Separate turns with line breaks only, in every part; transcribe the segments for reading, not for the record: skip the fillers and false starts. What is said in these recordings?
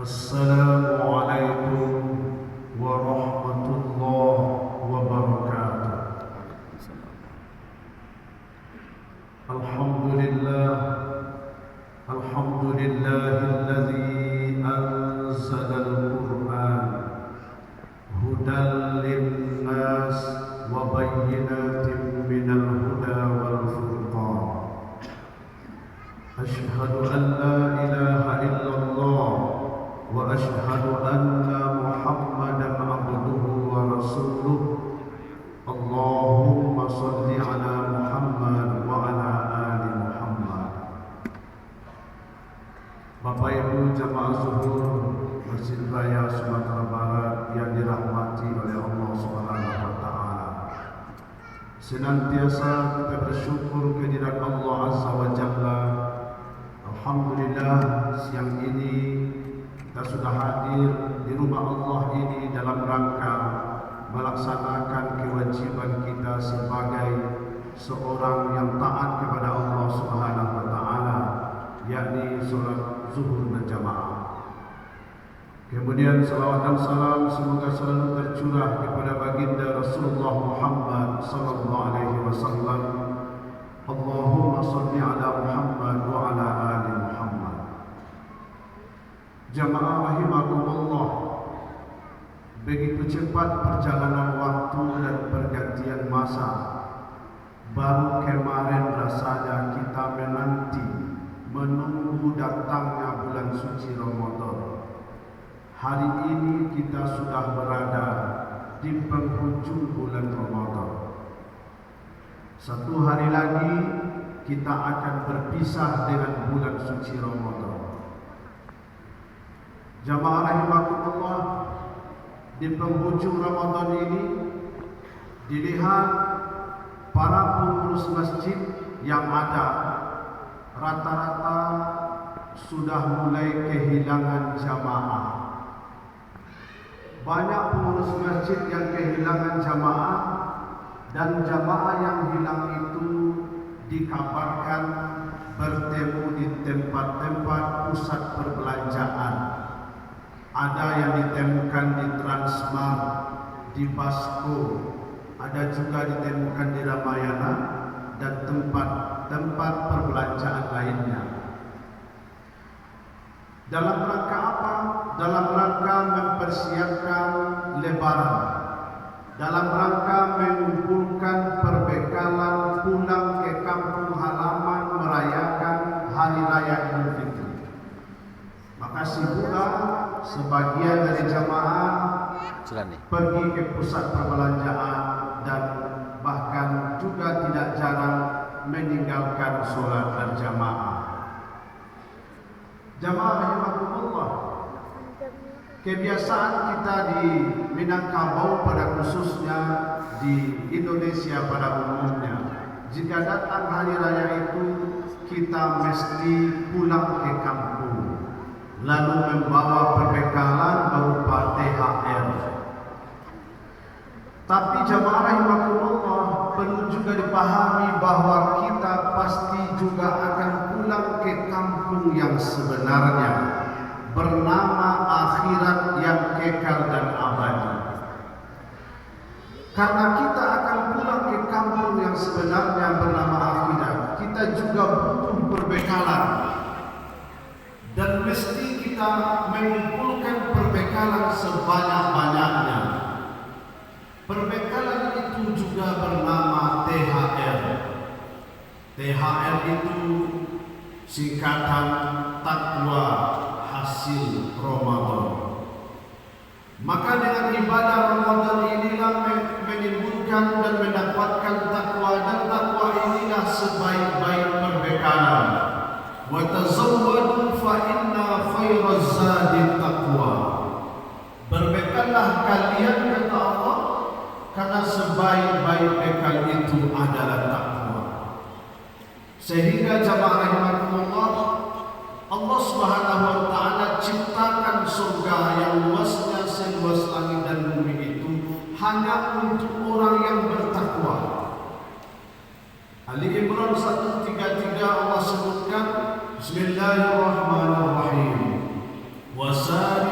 Assalamualaikum warahmatullahi wabarakatuh. Alhamdulillahilladzi anzalal Qur'an hudan linnas wa bayyinatin minal huda wal furqan. Asyhadu an la ilaha illallah wa asyhadu anna Muhammadan abduhu wa rasuluh. Allahumma salli ala Muhammad wa ala ali Muhammad. Bapak Ibu jamaah zuhur Masjid Raya Sumatera Barat yang dirahmati oleh Allah Subhanahu wa taala. Senantiasa kita bersyukur kehadirat Allah Azza wa Jalla. Alhamdulillah, siang ini kita sudah hadir di rumah Allah ini dalam rangka melaksanakan kewajiban kita sebagai seorang yang taat kepada Allah Subhanahu wa taala, yakni salat zuhur berjamaah. Kemudian salawat dan salam semoga selalu tercurah kepada baginda Rasulullah Muhammad sallallahu alaihi wasallam. Allahumma salli ala Muhammad wa ala ali Muhammad. Jamaah rahimakumullah, begitu cepat perjalanan waktu dan pergantian masa. Baru kemarin rasanya kita menunggu datangnya bulan suci Ramadan. Hari ini kita sudah berada di penghujung bulan Ramadan. Satu hari lagi kita akan berpisah dengan bulan suci Ramadan. Jamaah rahimakumullah, di penghujung Ramadan ini dilihat para pengurus masjid yang ada rata-rata sudah mulai kehilangan jamaah. Banyak pengurus masjid yang kehilangan jamaah, dan jamaah yang hilang itu dikabarkan bertemu di tempat-tempat pusat perbelanjaan. Ada yang ditemukan di Transmart, di Basko, ada juga ditemukan di Ramayana dan tempat-tempat perbelanjaan lainnya. Dalam rangka apa? Dalam rangka mempersiapkan Lebaran, dalam rangka mengumpulkan perbekalan pulang ke kampung halaman merayakan Hari Raya Idul Fitri. Maka sibuklah sebagian dari jamaah pergi ke pusat perbelanjaan dan bahkan juga tidak jarang meninggalkan sholat berjamaah. Jamaah rahimakumullah, kebiasaan kita di Minangkabau pada khususnya, di Indonesia pada umumnya, jika datang hari raya itu kita mesti pulang ke kampung, lalu membawa perbekalan berupa THR. Tapi jamaah rahimakumullah, perlu juga dipahami bahwa kita pasti juga akan pulang ke kampung yang sebenarnya, bernama akhirat yang kekal dan abadi. Karena kita akan pulang ke kampung yang sebenarnya bernama akhirat, kita juga butuh perbekalan. Dan mesti kita mengumpulkan perbekalan sebanyak-banyaknya. Perbekalan itu juga bernama THR. THR itu singkatan takwa hasil Ramadan. Maka dengan ibadah Ramadan inilah menimbulkan dan mendapatkan takwa, dan takwa inilah sebaik-baik perbekalan. Wa tazawwadu fa inna khairaz zadi taqwa. Berbekallah kalian, kata Allah, karena sebaik-baik bekal itu adalah takwa. Sehingga jamaah rahimakumullah, Allah Subhanahu wa taala ciptakan surga yang luasnya seluas langit dan bumi itu hanya untuk orang yang bertakwa. Ali Imran 133 Allah sebutkan, Bismillahirrahmanirrahim. Wasari'u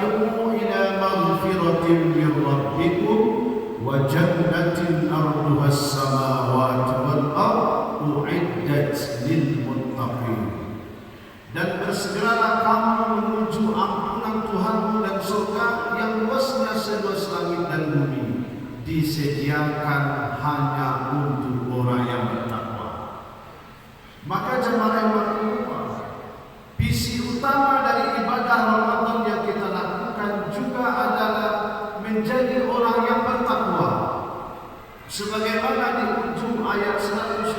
wa jannatin arduha as-samawati wal ardh u'iddat lil muttaqin. Dan bersegeralah kamu menuju ampunan Tuhanmu dan surga yang luasnya seluas langit dan bumi, disediakan hanya untuk orang yang bertakwa. Maka jemaah yang bertakwa, visi utama dari ibadah Ramadan yang kita lakukan juga adalah menjadi orang yang bertakwa. Sebagaimana di ujung ayat 183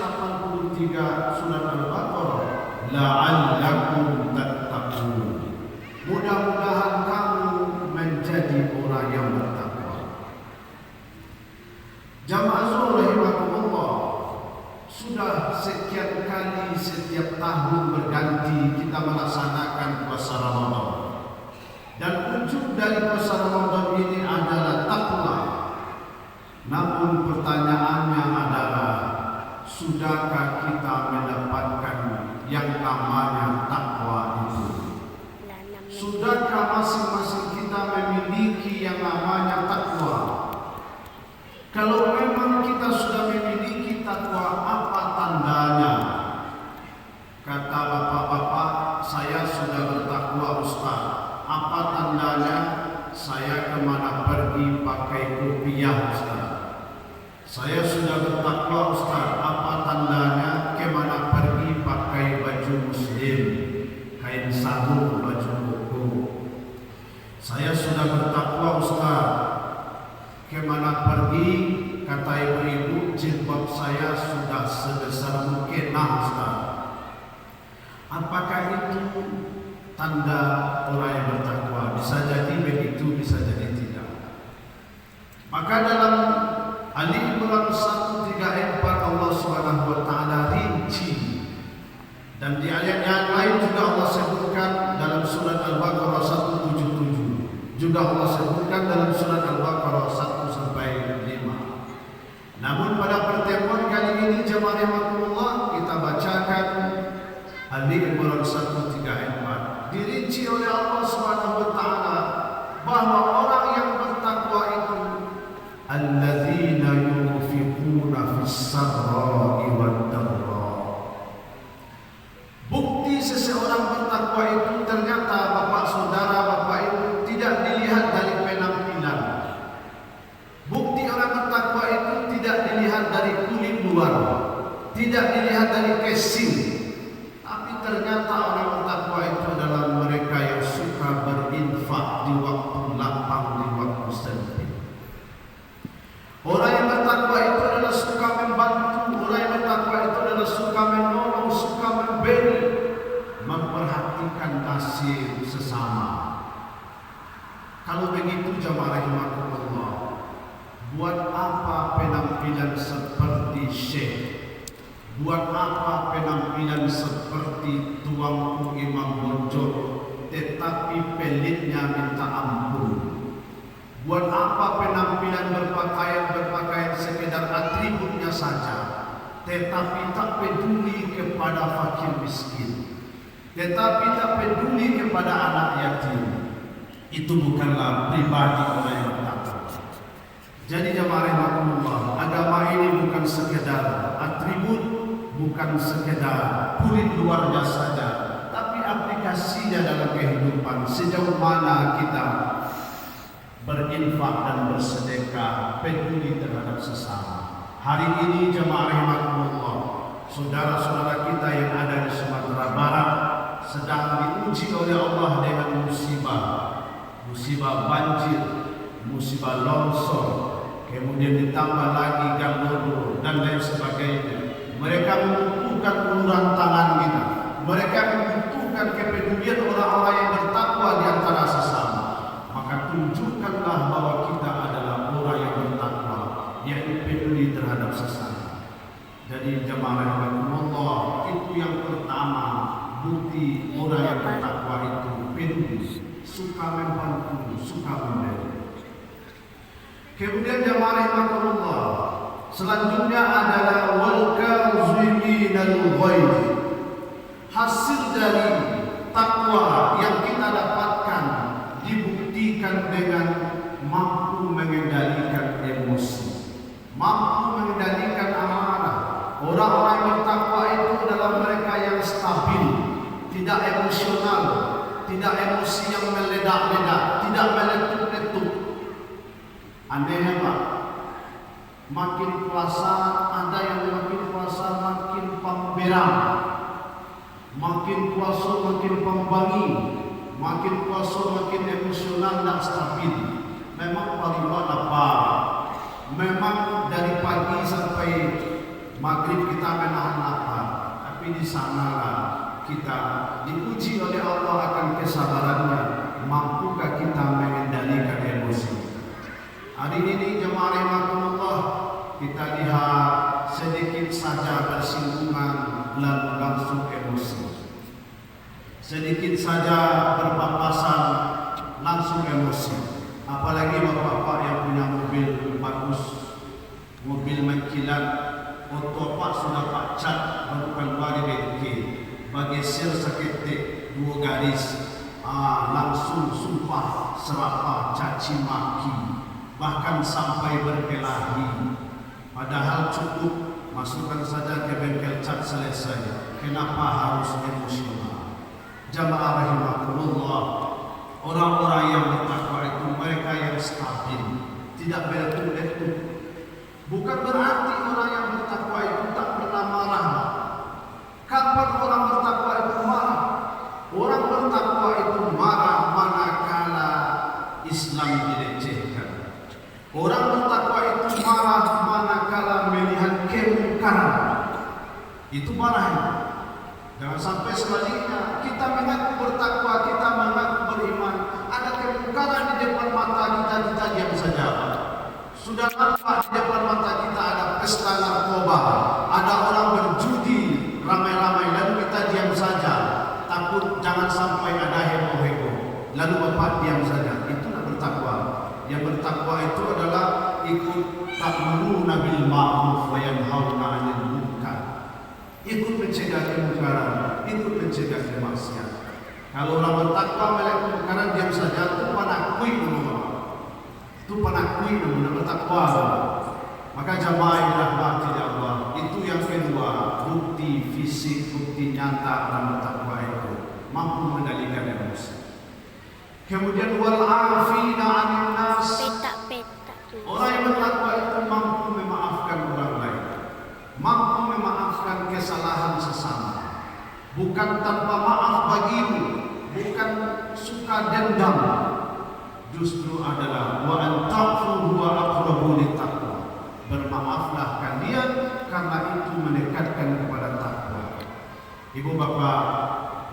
surat Al-Baqarah, la'allakum tattaqun. Mudah-mudahan kamu menjadi orang yang bertakwa. Jamaah Zuhur rahimakumullah, sudah sekian kali setiap tahun berganti kita melaksanakan puasa Ramadan. Dan ujung dari puasa Ramadan ini adalah takwa. Namun pertanyaannya adalah, sudahkah kita mendapatkan yang namanya takwa itu? Sudahkah masing-masing kita memiliki yang namanya takwa? Kalau memang kita sudah memiliki takwa, apa tandanya? Kata bapak-bapak, saya sudah bertakwa Ustaz. Apa tandanya? Saya kemana pergi pakai kopiah Ustaz. Saya sudah bertakwa Ustaz. Apa tandanya? Kemana pergi pakai baju muslim, kain sarung, baju koko. Saya sudah bertakwa Ustaz. Kemana pergi, kata ibu-ibu, jilbab saya sudah sebesar mukena Ustaz. Apakah itu tanda orang yang bertakwa? Bisa jadi begitu, bisa jadi tidak. Maka dalam Ali Imran 134 Allah Subhanahu wa taala rinci, dan di ayat yang lain juga Allah sebutkan dalam surat Al-Baqarah 177, juga Allah sebutkan dalam surat Al-Baqarah 1 sampai 5. Namun pada pertemuan kali ini jemaah rahimakumullah, kita bacakan Ali Imran 134, dirinci oleh Allah Subhanahu wa taala bahwa orang yang bertakwa itu alladzina yunfiquna fis-sarra'i wad-dharra. Bukti seseorang bertakwa itu ternyata bapak saudara, bapak ibu, tidak dilihat dari penampilan. Bukti orang bertakwa itu tidak dilihat dari kulit luar, tidak dilihat dari casing. Tapi ternyata orang bertakwa itu adalah mereka yang suka berinfak di waktu lapang, di waktu sempit. Orang yang bertakwa itu adalah suka membantu. Orang yang bertakwa itu adalah suka menolong, suka memberi, memperhatikan nasib sesama. Kalau begitu jemaah rahimakumullah, buat apa penampilan seperti syekh? Buat apa penampilan seperti tuanku Imam Bonjol, tetapi pelitnya minta ampun? Buat apa penampilan berpakaian sekedar atributnya saja, tetapi tak peduli kepada fakir miskin, tetapi tak peduli kepada anak yatim? Itu bukanlah pribadi orang yang bertakwa. Jadi jemaah rahimakumullah, agama ini bukan sekedar atribut, bukan sekedar kulit luarnya saja, tapi aplikasinya dalam kehidupan. Sejauh mana kita berinfak dan bersedekah, peduli terhadap sesama. Hari ini jemaah rahimakumullah, saudara-saudara kita yang ada di Sumatera Barat sedang diuji oleh Allah dengan musibah banjir, musibah longsor, kemudian ditambah lagi gangguan dan lain sebagainya. Mereka membutuhkan uluran tangan kita. Mereka membutuhkan kepedulian orang-orang yang bertakwa di antara sesama. Maka tunjukkanlah bahwa kita adalah orang yang bertakwa, yang peduli terhadap sesama. Jadi jemaah rahimakumullah, itu yang pertama, bukti orang yang bertakwa itu peduli, suka membantu, suka memberi. Kemudian jemaah rahimakumullah, selanjutnya adalah wal kaziminal ghaidh. Hasil dari takwa yang kita dapatkan dibuktikan dengan mampu mengendalikan emosi. mampu mengendalikan amarah. Orang-orang yang bertakwa itu adalah mereka yang stabil, tidak emosional, tidak emosi yang meledak-ledak, tidak meletup-letup. Anehnya Pak, makin puasa ada yang makin puasa makin pemberang, makin puasa makin pembangi, makin puasa makin emosional dan stabil. Memang paling lapar. Memang dari pagi sampai maghrib kita menahan lapar, tapi di sanalah kita diuji oleh Allah akan kesabarannya. Mampukah kita mengendalikan emosi? Hari ini jemaah rahimakumullah, kita lihat sedikit saja bersinggungan lalu langsung emosi. Sedikit saja berpapasan langsung emosi. Apalagi bapak-bapak yang punya mobil bagus, mobil mengkilat, foto Pak sudah Pak cat baru keluar di bengkel, bagi sir seketik 2 garis, langsung sumpah serapah caci maki, bahkan sampai berkelahi. Padahal cukup masukkan saja ke bengkel cat selesai. Kenapa harus emosional? Jamaah rahimakumullah, orang-orang yang bertakwa itu mereka yang stabil, tidak meletup-letup. Bukan berarti orang yang bertakwa itu tak pernah marah. Kapan orang bertakwa itu marah? Orang bertakwa itu marah manakala Islam dilecehkan. Orang bertakwa itu marah manakala melihat kemungkaran. Itu marahnya. Jangan sampai sebaliknya, kita mengaku bertakwa, kita mengaku beriman, ada kemungkaran di depan mata kita, kita diam saja. Sudah nampak di depan mata kita ada pesta narkoba, ada orang berjudi ramai-ramai, lalu kita diam saja, takut jangan sampai ada heboh-heboh, lalu bapak diam saja. Itulah bertakwa. Yang bertakwa itu adalah ikut ta'muruna bil ma'ruf wa yanhauna 'anil munkar. Ikut mencegah kemungkaran, ikut mencegah kemaksiatan. Kalau orang bertakwa melihat kemungkaran diam saja, itu panakui namanya. Itu panakui namanya bertakwa. Maka jamaah yang dirahmati Allah, itu yang kedua, bukti fisik, bukti nyata orang bertakwa itu mampu mengendalikan emosi. Kemudian wal afina 'anil nas. Orang yang bertakwa itu mampu memaafkan orang lain, mampu memaafkan kesalahan sesama. Bukan tanpa maaf bagimu, bukan suka dendam. Justru adalah wa anta'fu huwa aqrabu littaqwa. Bermaaflah kalian karena itu mendekatkan kepada takwa. Ibu bapak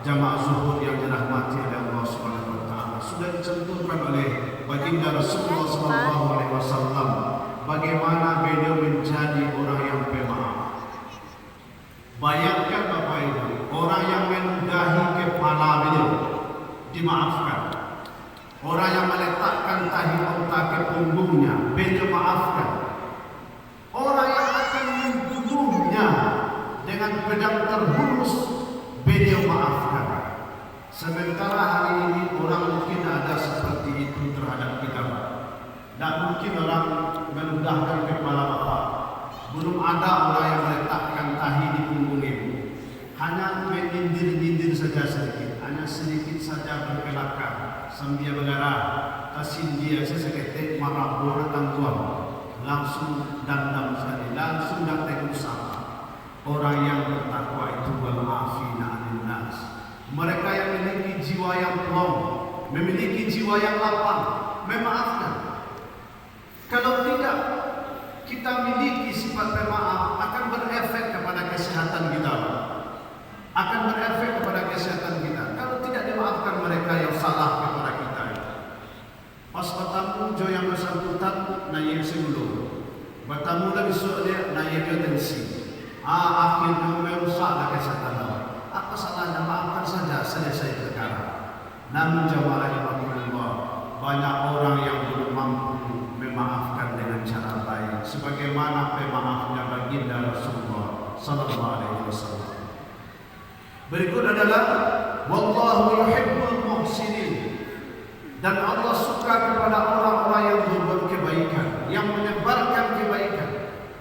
jamaah zuhur yang dirahmati oleh Allah Subhanahu wa taala, sudah dicontohkan oleh baginda Rasulullah sallallahu alaihi wasallam bagaimana beliau menjadi orang yang pemaaf. Bayangkan Bapak Ibu, orang yang meludahi kepala beliau dimaafkan. Orang yang meletakkan tahi unta ke punggungnya beliau maafkan. Orang yang akan membunuhnya dengan pedang terhunus beliau maafkan. Sementara hari ini orang mungkin ada seperti itu terhadap kita. Tak mungkin orang meludahkan kepala bapak. Belum ada orang yang meletakkan tahi di punggung ibu. Hanya menyindir-nyindir saja sedikit, hanya sedikit saja berkelakar sambil berdarah. Tasin dia seketik marah bodoh tangguang, langsung dandam sekali, langsung datang usaha. Orang yang bertakwa itu wal-afina 'anil nas. Mereka yang memiliki jiwa yang plong, memiliki jiwa yang lapang, memaafkan. Kalau tidak kita miliki sifat pemaaf, akan berefek kepada kesehatan kita. Akan berefek kepada kesehatan kita. Kalau tidak dimaafkan mereka yang salah kepada kita. Pas bertamu jo yang bersangkutan naik sebelum. Bertamu lagi soalnya naik tensi. Akhirnya merusaklah kesehatan kita. Apa salahnya, maafkan saja, selesai perkara. Namun jamaah rahimakumullah, banyak orang yang belum mampu memaafkan dengan cara baik, sebagaimana pemaafnya baginda Rasulullah sallallahu alaihi wasallam. Berikut adalah wallahu yuhibbul muhsinin, dan Allah suka kepada orang-orang yang berbuat kebaikan, yang menyebarkan kebaikan.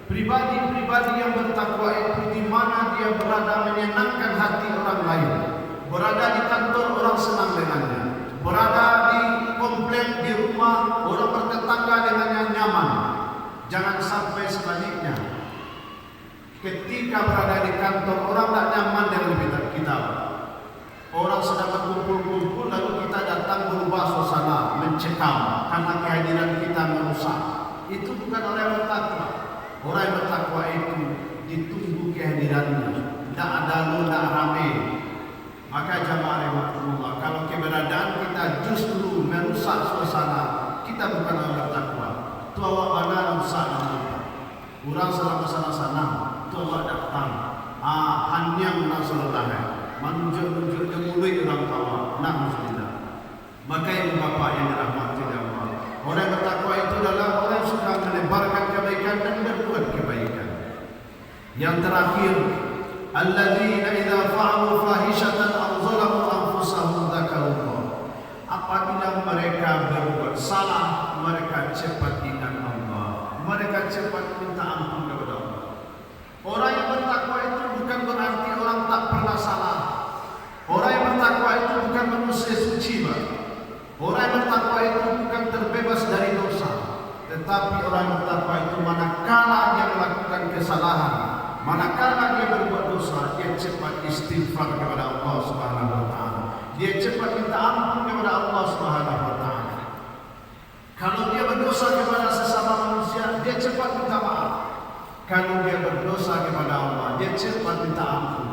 Pribadi-pribadi yang bertakwa itu di mana dia berada menyenangkan hati orang lain. Berada di kantor orang senang dengannya. Berada di komplek, di rumah orang bertetangga dengannya nyaman. Jangan sampai sebaliknya. Ketika berada di kantor orang tak nyaman dengan kita. Orang sedang berkumpul-kumpul lalu kita datang berubah suasana, mencekam karena kehadiran kita merusak. Itu bukan orang yang bertakwa. Orang yang bertakwa itu ditunggu kehadirannya. Tak ada lu, tak rame. Maka jamaah rahmatullah, kalau keberadaan kita justru merusak suasana, kita bukan orang bertakwa. Tu awak mana rusak nama. Orang selama sana-sana, tu awak datang. Hanya menang selesai. Menunjuk-nunjuk mulut orang tawa. Na'udzubillah. Maka ibu bapa yang dirahmati Allah, orang yang bertakwa itu adalah orang yang suka menebarkan kebaikan dan berbuat kebaikan. Yang terakhir, alladzina idza fa'alu fahishatan aw zalamu anfusahum dzakarullah. Apabila mereka berbuat salah, mereka cepat ingat Allah. Mereka cepat minta ampun kepada Allah. Orang yang bertakwa itu bukan berarti orang tak pernah salah. Orang yang bertakwa itu bukan manusia suci, Pak. Orang yang bertakwa itu bukan terbebas dari dosa. Tetapi orang yang bertakwa itu manakala dia melakukan kesalahan, manakala dia berbuat dosa, dia cepat istighfar kepada Allah Subhanahu wa taala. Dia cepat minta ampun kepada Allah Subhanahu wa taala. Kalau dia berdosa kepada sesama manusia, dia cepat minta maaf. Kalau dia berdosa kepada Allah, dia cepat minta ampun.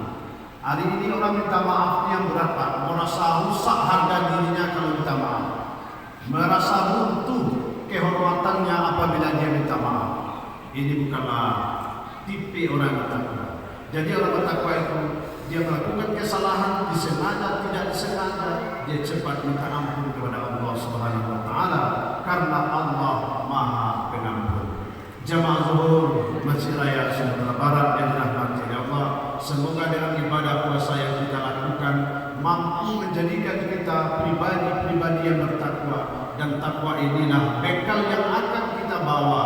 Hari ini orang minta maaf yang berapa? Merasa rusak harga dirinya kalau minta maaf. Merasa runtuh kehormatannya apabila dia minta maaf. Ini bukanlah tipe orang bertakwa. Jadi orang bertakwa itu dia melakukan kesalahan disengaja tidak disengaja, dia cepat minta ampun kepada Allah Subhanahu wa taala karena Allah Maha Pengampun. Jamaah zuhur Masjid Raya Sumatera Barat yang dirahmati Allah, semoga dengan ibadah puasa yang kita lakukan mampu menjadikan kita pribadi-pribadi yang bertakwa, dan takwa inilah bekal yang akan kita bawa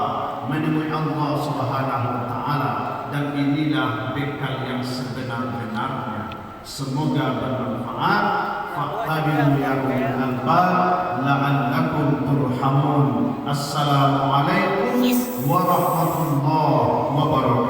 menemui Allah Subhanahu wa taala, dan inilah bekal yang sebenar-benarnya. Semoga bermanfaat. Faqtabilu ya ulil albab la'allakum turhamun. Assalamualaikum warahmatullahi wabarakatuh.